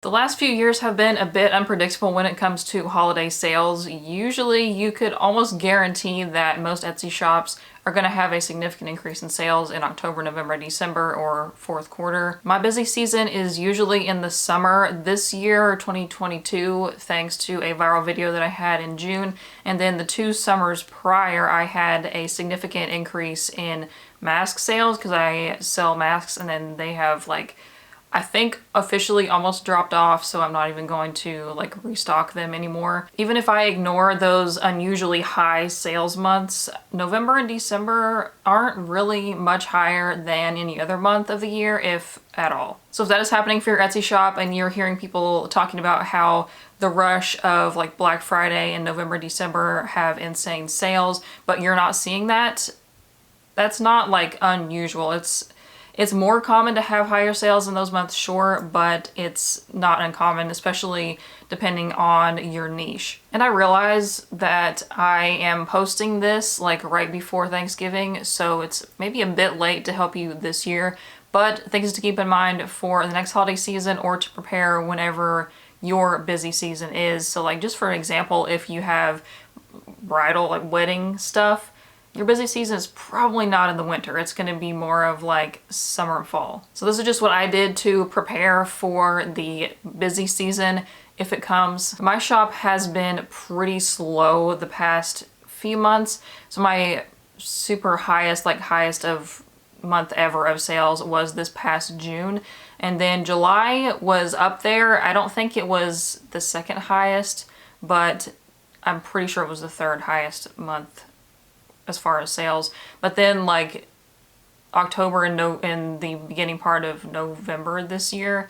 The last few years have been a bit unpredictable when it comes to holiday sales. Usually you could almost guarantee that most Etsy shops are going to have a significant increase in sales in October, November, December, or fourth quarter. My busy season is usually in the summer. This year, 2022, thanks to a viral video that I had in June, and then the 2 summers prior, I had a significant increase in mask sales because I sell masks, and then they have I think officially almost dropped off, so I'm not even going to restock them anymore. Even if I ignore those unusually high sales months, November and December aren't really much higher than any other month of the year, if at all. So if that is happening for your Etsy shop and you're hearing people talking about how the rush of Black Friday and November, December have insane sales, but you're not seeing that, that's not unusual. It's more common to have higher sales in those months, sure, but it's not uncommon, especially depending on your niche. And I realize that I am posting this right before Thanksgiving, so it's maybe a bit late to help you this year, but things to keep in mind for the next holiday season or to prepare whenever your busy season is. So just for example, if you have bridal, wedding stuff, your busy season is probably not in the winter. It's going to be more of summer and fall. So this is just what I did to prepare for the busy season if it comes. My shop has been pretty slow the past few months. So my super highest of month ever of sales was this past June. And then July was up there. I don't think it was the second highest, but I'm pretty sure it was the third highest month as far as sales. But then October and the beginning part of November this year,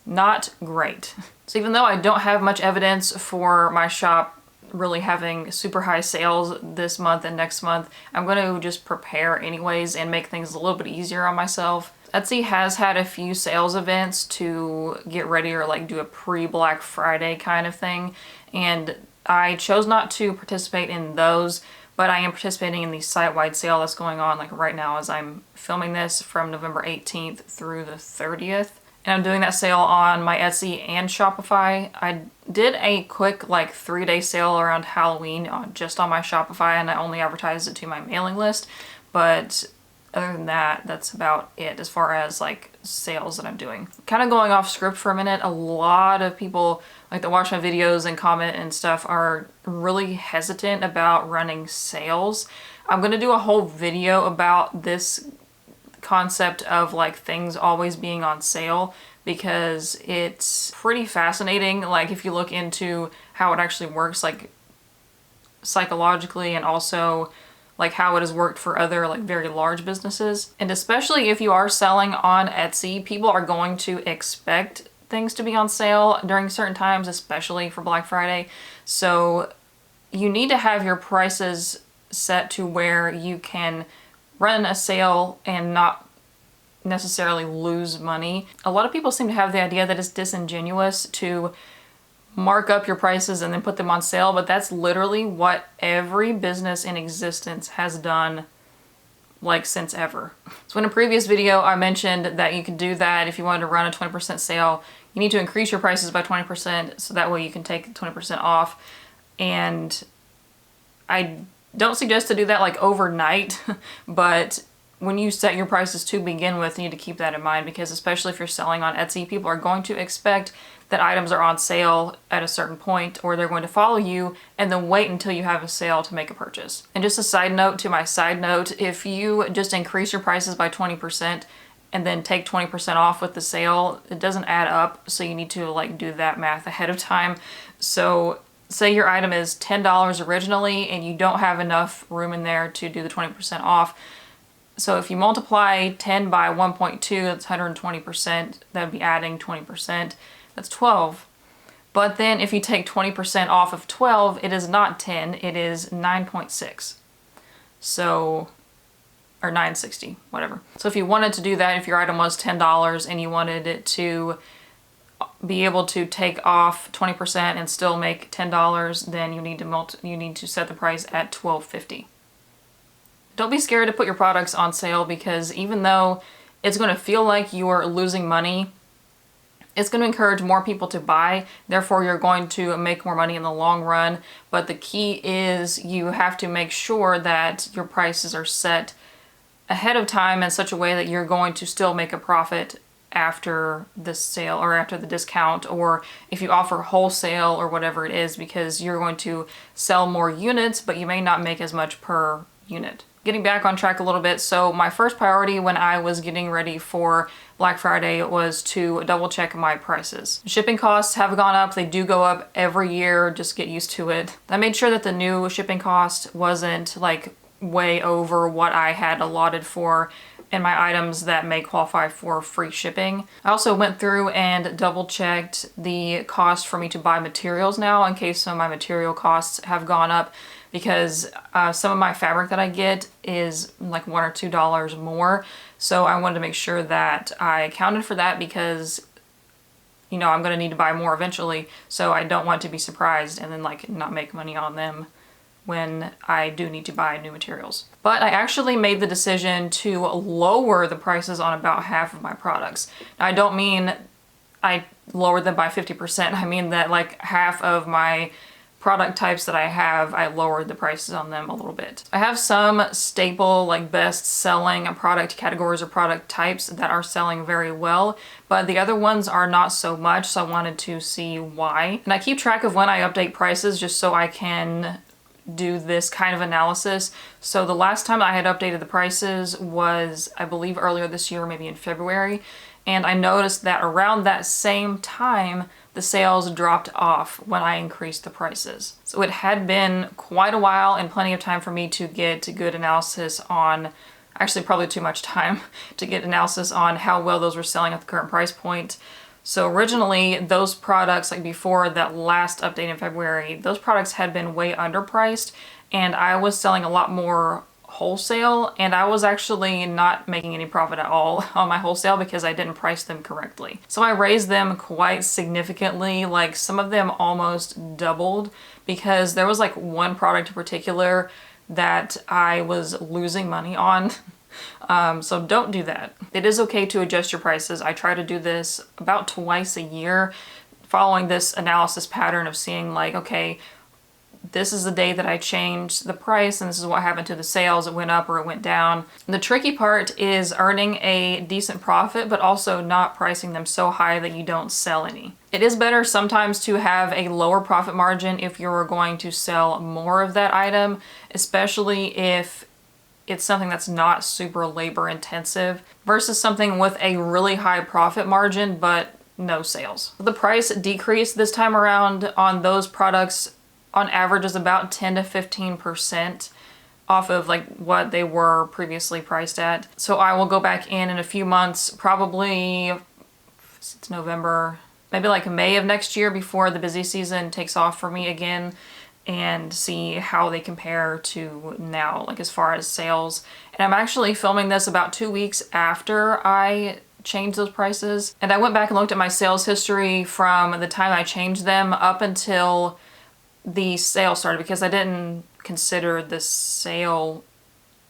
not great. So even though I don't have much evidence for my shop really having super high sales this month and next month, I'm going to just prepare anyways and make things a little bit easier on myself. Etsy has had a few sales events to get ready or do a pre-Black Friday kind of thing, and I chose not to participate in those. But I am participating in the site-wide sale that's going on right now as I'm filming this from November 18th through the 30th. And I'm doing that sale on my Etsy and Shopify. I did a quick 3-day sale around Halloween just on my Shopify, and I only advertised it to my mailing list. But other than that, that's about it as far as sales that I'm doing. Kind of going off script for a minute, a lot of people that watch my videos and comment and stuff are really hesitant about running sales. I'm gonna do a whole video about this concept of things always being on sale because it's pretty fascinating. If you look into how it actually works psychologically, and also how it has worked for other very large businesses. And especially if you are selling on Etsy, people are going to expect things to be on sale during certain times, especially for Black Friday. So you need to have your prices set to where you can run a sale and not necessarily lose money. A lot of people seem to have the idea that it's disingenuous to mark up your prices and then put them on sale, but that's literally what every business in existence has done since ever. So in a previous video I mentioned that you could do that if you wanted to run a 20% sale. You need to increase your prices by 20% so that way you can take 20% off. And I don't suggest to do that overnight, but when you set your prices to begin with, you need to keep that in mind, because especially if you're selling on Etsy, people are going to expect that items are on sale at a certain point, or they're going to follow you and then wait until you have a sale to make a purchase. And just a side note to my side note, if you just increase your prices by 20% and then take 20% off with the sale, it doesn't add up, so you need to do that math ahead of time. So say your item is $10 originally and you don't have enough room in there to do the 20% off. So if you multiply 10 by 1.2, that's 120%. That would be adding 20%. That's 12. But then if you take 20% off of 12, it is not 10, it is 9.6. So, or 9.60, whatever. So if you wanted to do that, if your item was $10 and you wanted it to be able to take off 20% and still make $10, then you need to set the price at $12.50. Don't be scared to put your products on sale, because even though it's going to feel like you are losing money, It's going to encourage more people to buy, therefore you're going to make more money in the long run. But the key is you have to make sure that your prices are set ahead of time in such a way that you're going to still make a profit after the sale or after the discount, or if you offer wholesale or whatever it is, because you're going to sell more units, but you may not make as much per unit. Getting back on track a little bit, so my first priority when I was getting ready for Black Friday was to double check my prices. Shipping costs have gone up. They do go up every year. Just get used to it. I made sure that the new shipping cost wasn't like way over what I had allotted for in my items that may qualify for free shipping. I also went through and double checked the cost for me to buy materials now in case some of my material costs have gone up, because some of my fabric that I get is like $1 or $2 more. So I wanted to make sure that I accounted for that, because you know, I'm going to need to buy more eventually. So I don't want to be surprised and then like not make money on them when I do need to buy new materials. But I actually made the decision to lower the prices on about half of my products. Now, I don't mean I lowered them by 50%. I mean that like half of my product types that I have, I lowered the prices on them a little bit. I have some staple, like best selling product categories or product types that are selling very well, but the other ones are not so much, so I wanted to see why. And I keep track of when I update prices just so I can do this kind of analysis. So the last time I had updated the prices was, I believe, earlier this year, maybe in February, and I noticed that around that same time the sales dropped off when I increased the prices. So it had been quite a while and plenty of time for me to get good analysis on, actually probably too much time to get analysis on how well those were selling at the current price point. So originally those products, like before that last update in February, those products had been way underpriced, and I was selling a lot more wholesale, and I was actually not making any profit at all on my wholesale because I didn't price them correctly. So I raised them quite significantly, like some of them almost doubled, because there was like one product in particular that I was losing money on. So don't do that. It is okay to adjust your prices. I try to do this about twice a year, following this analysis pattern of seeing like, okay, this is the day that I changed the price and this is what happened to the sales. It went up or it went down. The tricky part is earning a decent profit, but also not pricing them so high that you don't sell any. It is better sometimes to have a lower profit margin if you're going to sell more of that item, especially if it's something that's not super labor intensive, versus something with a really high profit margin but no sales. The price decrease this time around on those products on average is about 10 to 15% off of like what they were previously priced at. So I will go back in a few months, probably it's November, maybe like May of next year before the busy season takes off for me again, and see how they compare to now, like as far as sales. And I'm actually filming this about 2 weeks after I changed those prices. And I went back and looked at my sales history from the time I changed them up until the sale started, because I didn't consider the sale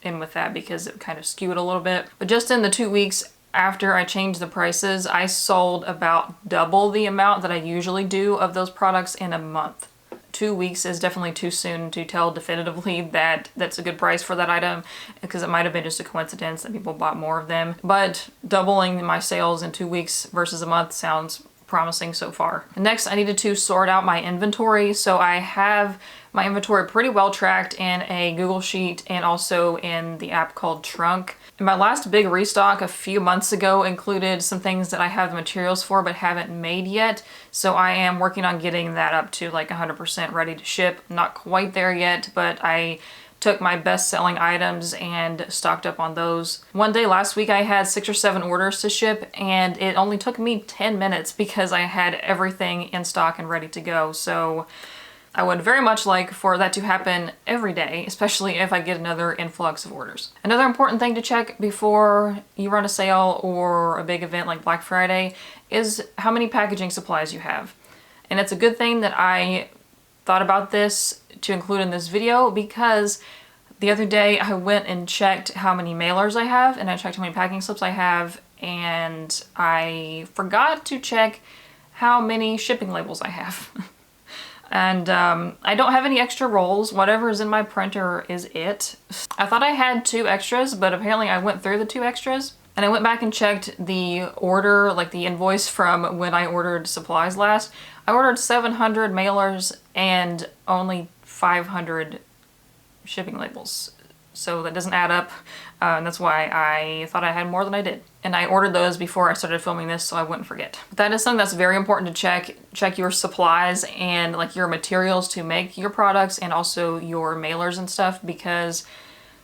in with that because it kind of skewed a little bit. But just in the 2 weeks after I changed the prices, I sold about double the amount that I usually do of those products in a month. 2 weeks is definitely too soon to tell definitively that that's a good price for that item, because it might have been just a coincidence that people bought more of them. But doubling my sales in 2 weeks versus a month sounds promising so far. Next, I needed to sort out my inventory. So I have my inventory pretty well tracked in a Google Sheet and also in the app called Trunk. And my last big restock a few months ago included some things that I have the materials for but haven't made yet. So I am working on getting that up to like 100% ready to ship. Not quite there yet, but I took my best-selling items and stocked up on those. One day last week I had 6 or 7 orders to ship, and it only took me 10 minutes because I had everything in stock and ready to go. So I would very much like for that to happen every day, especially if I get another influx of orders. Another important thing to check before you run a sale or a big event like Black Friday is how many packaging supplies you have. And it's a good thing that I thought about this to include in this video, because the other day I went and checked how many mailers I have and I checked how many packing slips I have, and I forgot to check how many shipping labels I have. And I don't have any extra rolls. Whatever is in my printer is it. I thought I had 2 extras, but apparently I went through the 2 extras. And I went back and checked the order, like the invoice from when I ordered supplies last. I ordered 700 mailers and only 500 shipping labels. So that doesn't add up. And that's why I thought I had more than I did. And I ordered those before I started filming this so I wouldn't forget. But that is something that's very important to check. Check your supplies and like your materials to make your products and also your mailers and stuff, because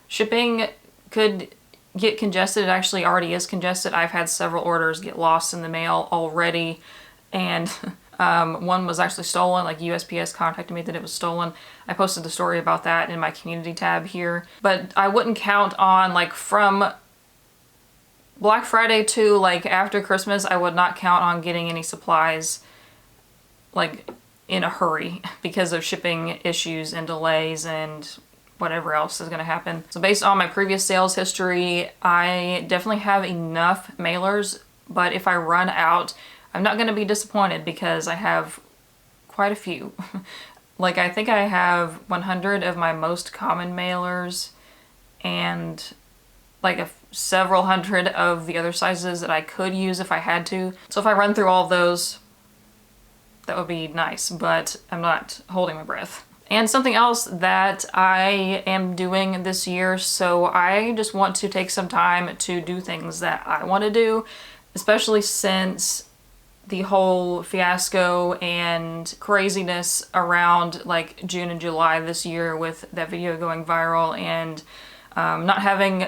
shipping could get congested. It actually already is congested. I've had several orders get lost in the mail already, and one was actually stolen. Like USPS contacted me that it was stolen. I posted the story about that in my community tab here. But I wouldn't count on, like, from Black Friday to like after Christmas, I would not count on getting any supplies like in a hurry because of shipping issues and delays and whatever else is going to happen. So based on my previous sales history, I definitely have enough mailers, but if I run out, I'm not going to be disappointed because I have quite a few. Like, I think I have 100 of my most common mailers and like several hundred of the other sizes that I could use if I had to. So if I run through all of those, that would be nice, but I'm not holding my breath. And something else that I am doing this year, so I just want to take some time to do things that I want to do, especially since the whole fiasco and craziness around like June and July this year with that video going viral and not having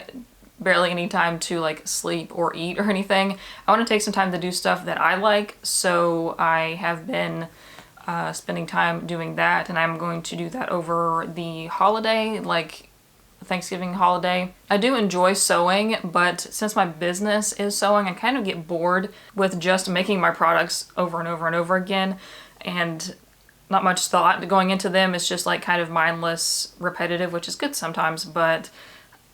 barely any time to like sleep or eat or anything. I want to take some time to do stuff that I like, so I have been spending time doing that, and I'm going to do that over the holiday, like Thanksgiving holiday. I do enjoy sewing, but since my business is sewing, I kind of get bored with just making my products over and over and over again, and not much thought going into them. It's just like kind of mindless, repetitive, which is good sometimes, but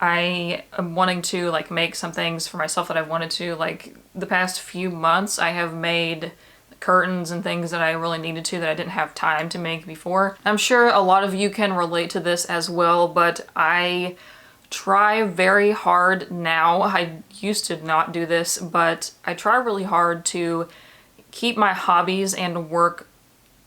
I am wanting to like make some things for myself that I've wanted to. Like the past few months, I have made curtains and things that I really needed to that I didn't have time to make before. I'm sure a lot of you can relate to this as well, but I try very hard now. I used to not do this, but I try really hard to keep my hobbies and work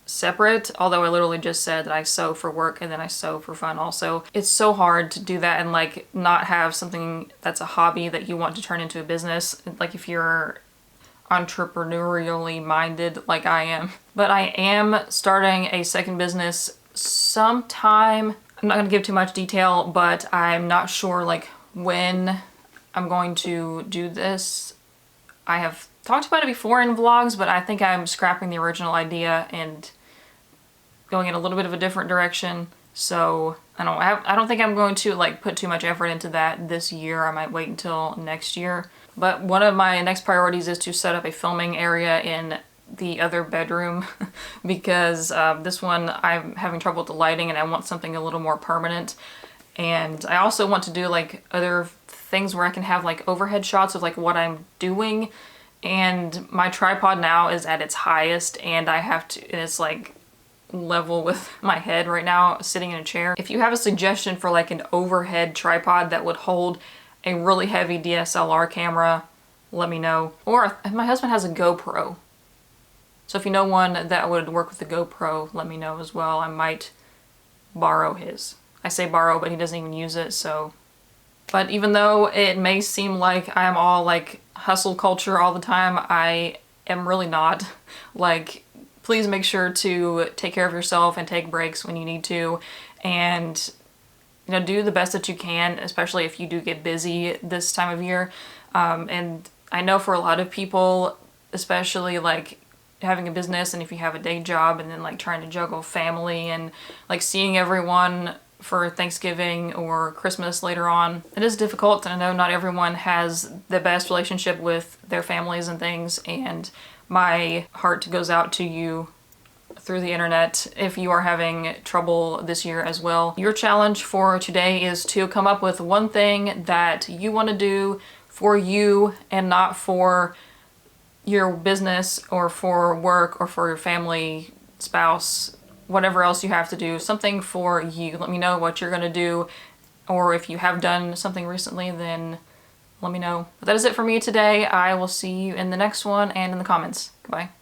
separate, although I literally just said that I sew for work and then I sew for fun also. It's so hard to do that and like not have something that's a hobby that you want to turn into a business, like if you're entrepreneurially minded like I am. But I am starting a second business sometime. I'm not going to give too much detail, but I'm not sure like when I'm going to do this. I have talked about it before in vlogs, but I think I'm scrapping the original idea and going in a little bit of a different direction. So I don't think I'm going to like put too much effort into that this year. I might wait until next year. But one of my next priorities is to set up a filming area in the other bedroom because this one I'm having trouble with the lighting and I want something a little more permanent. And I also want to do like other things where I can have like overhead shots of like what I'm doing. And my tripod now is at its highest and I have to, and it's like level with my head right now sitting in a chair. If you have a suggestion for like an overhead tripod that would hold a really heavy DSLR camera, let me know. Or my husband has a GoPro. So if you know one that would work with the GoPro, let me know as well. I might borrow his. I say borrow, but he doesn't even use it, so. But even though it may seem like I'm all like hustle culture all the time, I am really not. Like, please make sure to take care of yourself and take breaks when you need to. And you know, do the best that you can, especially if you do get busy this time of year. And I know for a lot of people, especially like having a business and if you have a day job and then like trying to juggle family and like seeing everyone for Thanksgiving or Christmas later on, it is difficult. And I know not everyone has the best relationship with their families and things. And my heart goes out to you through the internet if you are having trouble this year as well. Your challenge for today is to come up with one thing that you want to do for you and not for your business or for work or for your family, spouse, whatever else you have to do. Something for you. Let me know what you're gonna do, or if you have done something recently, then let me know. But that is it for me today. I will see you in the next one and in the comments. Goodbye.